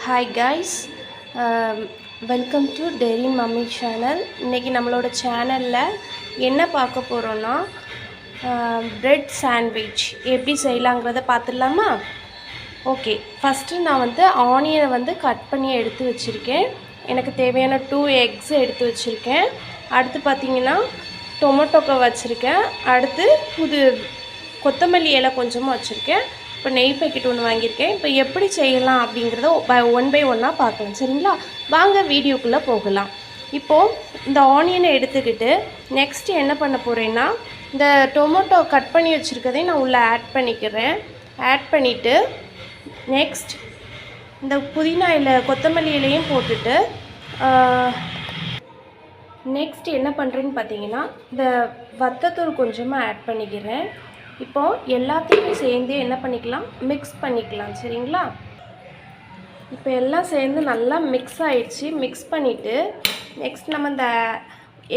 Hi guys, welcome to Terin mummy channel. இன்றைக்கி நம்மளோட சேனலில் என்ன பார்க்க போகிறோன்னா ப்ரெட் சாண்ட்விச் எப்படி செய்யலாங்கிறத பார்த்துடலாமா? ஓகே, ஃபஸ்ட்டு நான் ஆனியனை கட் பண்ணி எடுத்து வச்சுருக்கேன். எனக்கு தேவையான 2 எக்ஸ் எடுத்து வச்சுருக்கேன். அடுத்து பார்த்திங்கன்னா டொமேட்டோக்கை வச்சுருக்கேன். அடுத்து கொத்தமல்லி இலை கொஞ்சமாக வச்சுருக்கேன். இப்போ நெய் பேக்கெட் ஒன்று வாங்கியிருக்கேன். இப்போ எப்படி செய்யலாம் அப்படிங்கிறத ஒன் பை ஒன்னாக பார்க்கலாம். சரிங்களா? வாங்க வீடியோக்குள்ளே போகலாம். இப்போது இந்த ஆனியனை எடுத்துக்கிட்டு நெக்ஸ்ட்டு என்ன பண்ண போகிறேன்னா, இந்த டொமேட்டோ கட் பண்ணி வச்சுருக்கதையும் நான் உள்ளே ஆட் பண்ணிக்கிறேன். ஆட் பண்ணிவிட்டு நெக்ஸ்ட் இந்த புதினா இலை கொத்தமல்லி இலையும் போட்டுட்டு நெக்ஸ்ட் என்ன பண்ணுறேன்னு பார்த்தீங்கன்னா, இந்த வத்தத்தூள் கொஞ்சமாக ஆட் பண்ணிக்கிறேன். இப்போது எல்லாத்தையுமே சேர்ந்து என்ன பண்ணிக்கலாம், மிக்ஸ் பண்ணிக்கலாம். சரிங்களா? இப்போ எல்லாம் சேர்ந்து நல்லா மிக்ஸ் ஆகிடுச்சு. மிக்ஸ் பண்ணிவிட்டு நெக்ஸ்ட் நம்ம இந்த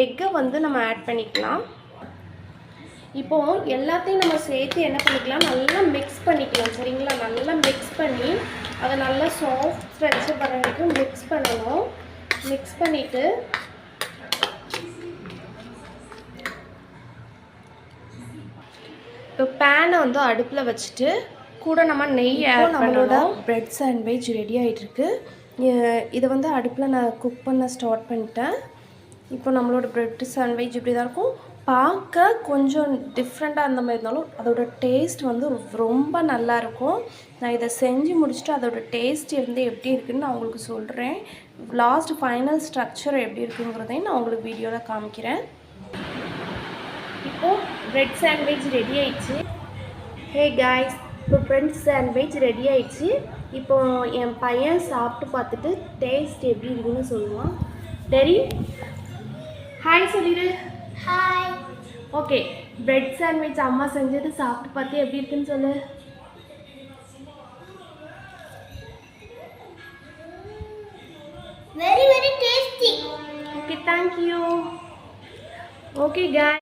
எக்கை நம்ம ஆட் பண்ணிக்கலாம். இப்போது எல்லாத்தையும் நம்ம சேர்த்து என்ன பண்ணிக்கலாம், நல்லா மிக்ஸ் பண்ணிக்கலாம். சரிங்களா? நல்லா மிக்ஸ் பண்ணி அதை நல்லா சாஃப்ட் ஸ்ட்ரெச்சர் பண்ண வரைக்கும் மிக்ஸ் பண்ணணும். மிக்ஸ் பண்ணிவிட்டு இப்போ பேனை அடுப்பில் வச்சுட்டு கூட நம்ம நெய் ஆட் பண்ணணும். ப்ரெட் சாண்ட்விச் ரெடி ஆகிட்டுருக்கு. இதை அடுப்பில் நான் குக் பண்ண ஸ்டார்ட் பண்ணிட்டேன். இப்போ நம்மளோட ப்ரெட் சாண்ட்விச் இப்படி தான் இருக்கும். பார்க்க கொஞ்சம் டிஃப்ரெண்ட்டாக அந்த மாதிரி இருந்தாலும் அதோட டேஸ்ட் ரொம்ப நல்லாயிருக்கும். நான் இதை செஞ்சு முடிச்சுட்டு அதோட டேஸ்ட் எப்படி இருக்குதுன்னு நான் உங்களுக்கு சொல்கிறேன். லாஸ்ட் ஃபைனல் ஸ்ட்ரக்சர் எப்படி இருக்குங்கிறதையும் நான் உங்களுக்கு வீடியோவில் காமிக்கிறேன். இப்போது ப்ரெட் சாண்ட்விச் ரெடி ஆயிடுச்சு. ஹே காய்ஸ், இப்போ ப்ரெட் சாண்ட்விச் ரெடி ஆயிடுச்சு. இப்போது என் பையன் சாப்பிட்டு பார்த்துட்டு டேஸ்ட் எப்படி இருக்குன்னு சொல்லுவான். டெரி, ஹாய் சொல்லிடு. ஹாய். ஓகே, ப்ரெட் சாண்ட்விச் அம்மா செஞ்சது சாப்பிட்டு பார்த்து எப்படி இருக்குன்னு சொல்லு. Very very tasty. Okay, thank you. Okay காய்.